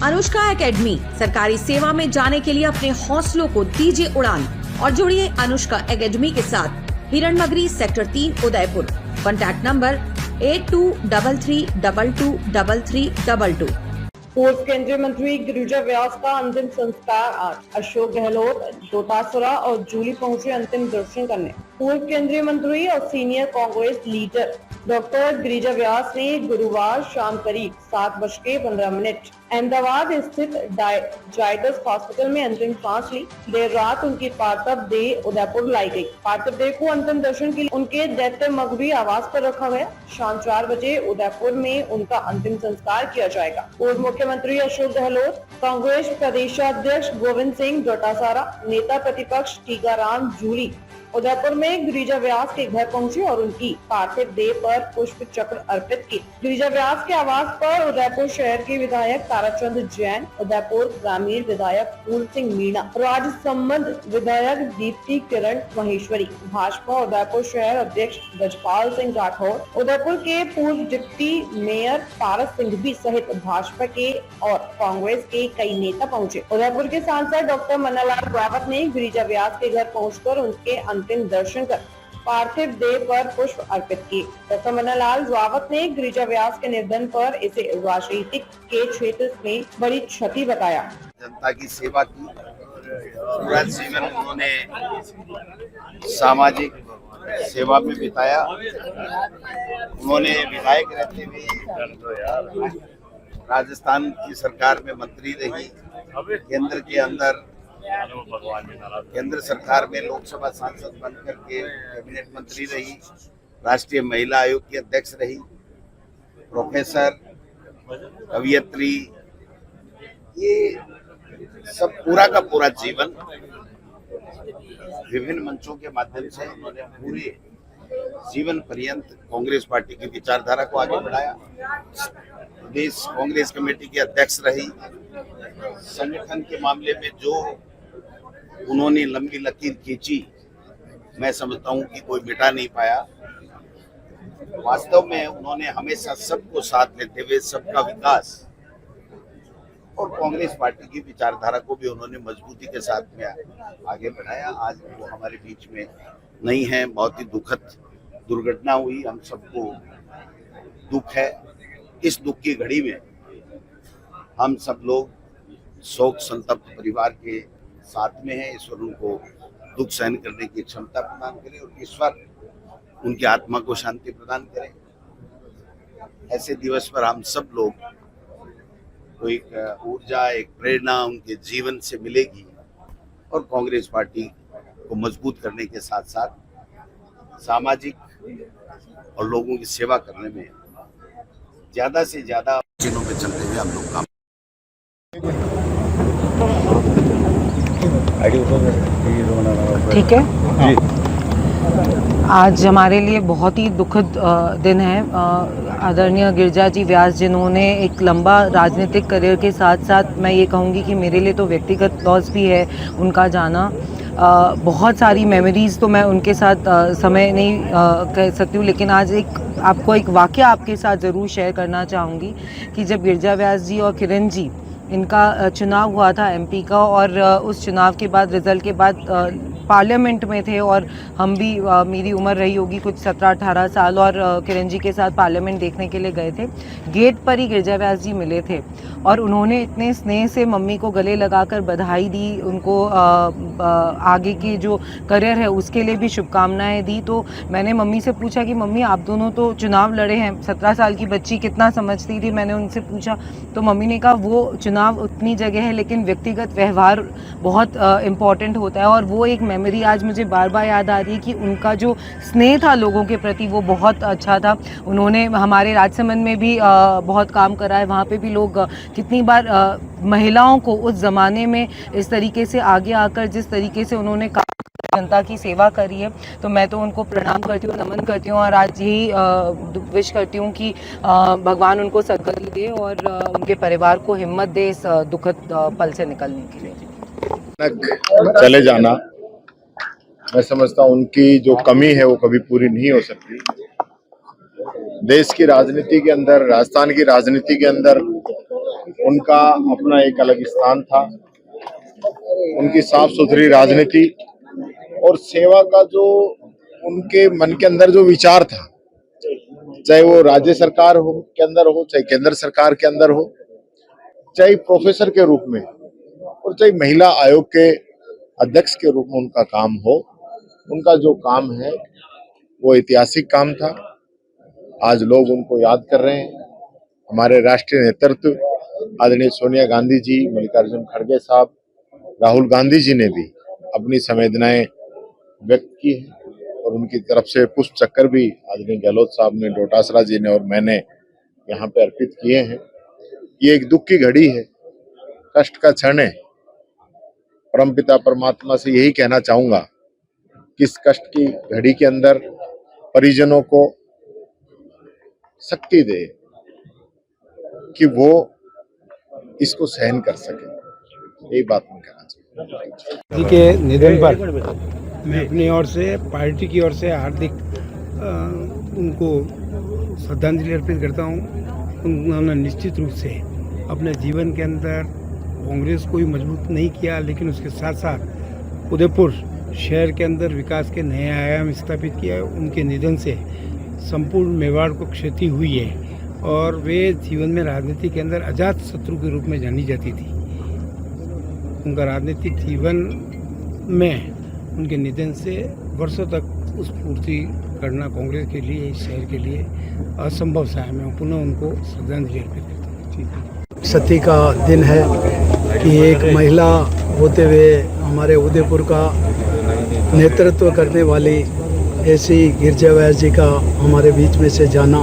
Anushka academy, सरकारी सेवा में जाने के लिए अपने हौसलों को दीजिए उड़ान और जुड़िए अनुष्का एकेडमी के साथ। Hiranmagri sector 3 Udaipur. Contact number 8233223322। पूर्व केंद्रीय मंत्री गिरिजा व्यास का अंतिम संस्कार आज। अशोक गहलोत, डोटासरा और जूली पहुंचे अंतिम दर्शन करने। पूर्व केंद्रीय मंत्री और senior Congress leader doctor Girija Vyas ने गुरुवार शाम करीब 7:15 अहमदाबाद स्थित जायडस हॉस्पिटल में अंतिम सांस ली। देर रात उनकी पार्थिव देह उदयपुर लाई गई। पार्थिव देह को अंतिम दर्शन के लिए उनके दैत्य मगवी आवास पर रखा गया। शाम 4 बजे उदयपुर में उनका अंतिम संस्कार किया जाएगा। पूर्व मुख्यमंत्री अशोक गहलोत, कांग्रेस प्रदेशाध्यक्ष गोविंद सिंह डोटासरा, नेता प्रतिपक्ष टीकाराम जूली उदयपुर में गिरिजा व्यास के घर पहुंचे और उनकी पार्थिव देह पर पुष्प चक्र अर्पित किए। गिरिजा व्यास के आवास पर उदयपुर शहर के विधायक ताराचंद जैन, उदयपुर ग्रामीण विधायक फूल सिंह मीणा, राजसमंद विधायक दीप्ति किरण महेश्वरी, भाजपा उदयपुर शहर अध्यक्ष गजपाल सिंह राठौर, उदयपुर के पूर्व डिप्टी मेयर पारस सिंघवी सहित भाजपा के और कांग्रेस के कई नेता पहुँचे। उदयपुर के सांसद डॉक्टर मन्नालाल रावत ने गिरिजा व्यास के घर पहुँचकर उनके अंतिम दर्शन कर पार्थिव देह पर पुष्प अर्पित किए। डॉक्टर मन्नालाल रावत ने गिरिजा व्यास के निधन पर इसे राजनीतिक के क्षेत्र में बड़ी क्षति बताया। जनता की सेवा की, पूरा जीवन उन्होंने सामाजिक सेवा में बिताया। उन्होंने विधायक रहते हुए राजस्थान की सरकार में मंत्री रही, केंद्र सरकार में लोकसभा सांसद बनकर के कैबिनेट मंत्री रही, राष्ट्रीय महिला आयोग की अध्यक्ष रही, प्रोफेसर, कवियत्री, ये सब पूरा का पूरा जीवन विभिन्न मंचों के माध्यम से उन्होंने पूरे जीवन पर्यंत कांग्रेस पार्टी की विचारधारा को आगे बढ़ाया। प्रदेश कांग्रेस कमेटी की अध्यक्ष रही। संगठन के मामले में जो उन्होंने लंबी लकीर खींची, मैं समझता हूं कि कोई मिटा नहीं पाया। वास्तव में उन्होंने हमेशा सबको साथ लेते हुए सबका विकास और कांग्रेस पार्टी की विचारधारा को भी उन्होंने मजबूती के साथ में आगे बढ़ाया। आज वो हमारे बीच में नहीं है। बहुत ही दुखद दुर्घटना हुई, हम सबको दुख है। इस दुख की घड़ी में हम सब लोग शोक संतप्त परिवार के साथ में है। ईश्वर उनको दुख सहन करने की क्षमता प्रदान करे और ईश्वर उनकी आत्मा को शांति प्रदान करे। ऐसे दिवस पर हम सब लोग को एक ऊर्जा, एक प्रेरणा उनके जीवन से मिलेगी और कांग्रेस पार्टी को मजबूत करने के साथ साथ सामाजिक और लोगों की सेवा करने में ज्यादा से ज्यादा चीनों पे चलते हुए हम लोग काम। ठीक है जी। आज हमारे लिए बहुत ही दुखद दिन है। आदरणीय गिरिजा जी व्यास, जिन्होंने एक लंबा राजनीतिक करियर के साथ साथ, मैं ये कहूँगी कि मेरे लिए तो व्यक्तिगत लॉस भी है उनका जाना। बहुत सारी मेमोरीज़ तो मैं उनके साथ समय नहीं कह सकती हूँ, लेकिन आज आपको एक वाक़या आपके साथ ज़रूर शेयर करना चाहूँगी कि जब गिरिजा व्यास जी और किरण जी, इनका चुनाव हुआ था एमपी का, और उस चुनाव के बाद, रिज़ल्ट के बाद पार्लियामेंट में थे और हम भी, मेरी उम्र रही होगी कुछ 17-18 साल, और किरण जी के साथ पार्लियामेंट देखने के लिए गए थे। गेट पर ही गिरिजा व्यास जी मिले थे और उन्होंने इतने स्नेह से मम्मी को गले लगाकर बधाई दी, उनको आगे की जो करियर है उसके लिए भी शुभकामनाएं दी। तो मैंने मम्मी से पूछा कि मम्मी, आप दोनों तो चुनाव लड़े हैं, 17 साल की बच्ची कितना समझती थी, मैंने उनसे पूछा। तो मम्मी ने कहा वो चुनाव उतनी जगह है लेकिन व्यक्तिगत व्यवहार बहुत इम्पॉर्टेंट होता है। और वो एक मेमोरी आज मुझे बार बार याद आ रही है कि उनका जो स्नेह था लोगों के प्रति वो बहुत अच्छा था। उन्होंने हमारे राजसमंद में भी बहुत काम करा है, वहाँ पे भी लोग कितनी बार महिलाओं को उस ज़माने में इस तरीके से आगे आकर जिस तरीके से उन्होंने जनता की सेवा करी है, तो मैं तो उनको प्रणाम करती हूँ, नमन करती हूँ और आज यही विश करती हूँ कि भगवान उनको सद्गति दे और उनके परिवार को हिम्मत दे इस दुखद पल से निकलने के लिए। चले जाना, मैं समझता हूँ उनकी जो कमी है वो कभी पूरी नहीं हो सकती। देश की राजनीति के अंदर, राजस्थान की राजनीति के अंदर उनका अपना एक अलग स्थान था। उनकी साफ सुथरी राजनीति और सेवा का जो उनके मन के अंदर जो विचार था, चाहे वो राज्य सरकार हो के अंदर हो, चाहे केंद्र सरकार के अंदर हो, चाहे प्रोफेसर के रूप में और चाहे महिला आयोग के अध्यक्ष के रूप में उनका काम हो, उनका जो काम है वो ऐतिहासिक काम था। आज लोग उनको याद कर रहे हैं। हमारे राष्ट्रीय नेतृत्व आदरणीय सोनिया गांधी जी, मल्लिकार्जुन खड़गे साहब, राहुल गांधी जी ने भी अपनी संवेदनाएं व्यक्त की है और उनकी तरफ से पुष्प चक्कर भी आदरणीय गहलोत साहब ने, डोटासरा जी ने और मैंने यहाँ पे अर्पित किए हैं। ये एक दुख की घड़ी है, कष्ट का क्षण है। परमपिता परमात्मा से यही कहना चाहूंगा कि इस कष्ट की घड़ी के अंदर परिजनों को शक्ति दे कि वो इसको सहन कर सके। यही बात मैं कहना चाहूँगा। जी के निधन पर मैं अपनी ओर से, पार्टी की ओर से हार्दिक उनको श्रद्धांजलि अर्पित करता हूँ। उन्होंने निश्चित रूप से अपने जीवन के अंदर कांग्रेस को ही मजबूत नहीं किया, लेकिन उसके साथ साथ उदयपुर शहर के अंदर विकास के नए आयाम स्थापित किया। उनके निधन से संपूर्ण मेवाड़ को क्षति हुई है और वे जीवन में राजनीति के अंदर अजात शत्रु के रूप में जानी जाती थी। उनका राजनीतिक जीवन में उनके निधन से वर्षों तक उस पूर्ति करना कांग्रेस के लिए, इस शहर के लिए असंभव सा है। मैं पुनः उनको श्रद्धांजलि अर्पित करता हूँ। सती का दिन है कि एक महिला होते हुए हमारे उदयपुर का नेतृत्व करने वाली ऐसी गिरजा व्यास जी का हमारे बीच में से जाना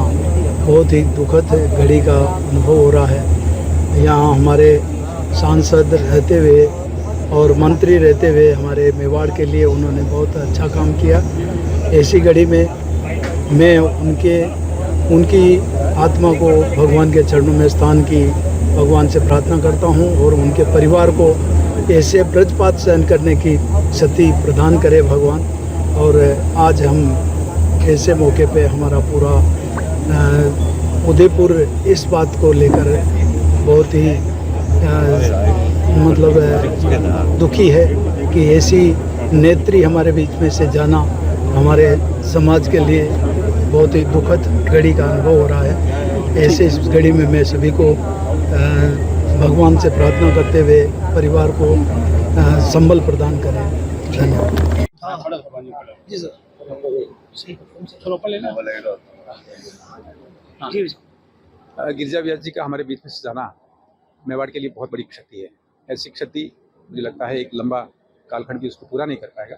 बहुत ही दुखद घड़ी का अनुभव हो रहा है। यहाँ हमारे सांसद रहते हुए और मंत्री रहते हुए हमारे मेवाड़ के लिए उन्होंने बहुत अच्छा काम किया। ऐसी घड़ी में मैं उनकी आत्मा को भगवान के चरणों में स्थान की भगवान से प्रार्थना करता हूँ और उनके परिवार को ऐसे ब्रजपात सहन करने की शक्ति प्रदान करे भगवान। और आज हम ऐसे मौके पे हमारा पूरा उदयपुर इस बात को लेकर बहुत ही दुखी है कि ऐसी नेत्री हमारे बीच में से जाना हमारे समाज के लिए बहुत ही दुखद घड़ी का अनुभव हो रहा है। ऐसे इस घड़ी में मैं सभी को भगवान से प्रार्थना करते हुए परिवार को संबल प्रदान करें। धन्यवाद। गिरजा व्यास जी का हमारे बीच में से जाना मेवाड़ के लिए बहुत बड़ी क्षति है। ऐसी क्षति मुझे लगता है एक लंबा कालखंड भी उसको पूरा नहीं कर पाएगा।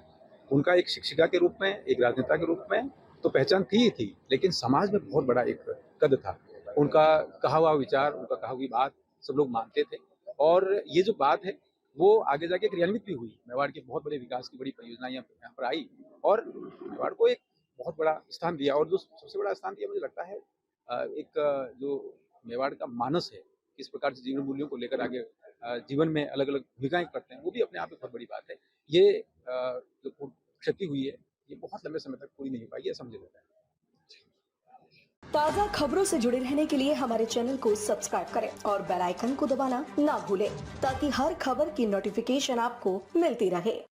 उनका एक शिक्षिका के रूप में, एक राजनेता के रूप में तो पहचान थी ही थी, लेकिन समाज में बहुत बड़ा एक कद था। उनका कहा हुआ विचार, उनका कहा हुई बात सब लोग मानते थे और ये जो बात है वो आगे जाके क्रियान्वित भी हुई। मेवाड़ के बहुत बड़े विकास की बड़ी परियोजनाएं यहाँ पर आई और मेवाड़ को एक बहुत बड़ा स्थान दिया। और जो सबसे बड़ा स्थान दिया मुझे लगता है एक जो मेवाड़ का मानस है, किस प्रकार से जीवन मूल्यों को लेकर आगे जीवन में अलग अलग भूमिकाएं करते हैं, वो भी अपने आप में बहुत बड़ी बात है। ये जो क्षति हुई है ये बहुत लंबे समय तक पूरी नहीं हो पाएगी, ऐसा मुझे लगता है। ताज़ा खबरों से जुड़े रहने के लिए हमारे चैनल को सब्सक्राइब करें और बेल आइकन को दबाना ना भूलें ताकि हर खबर की नोटिफिकेशन आपको मिलती रहे।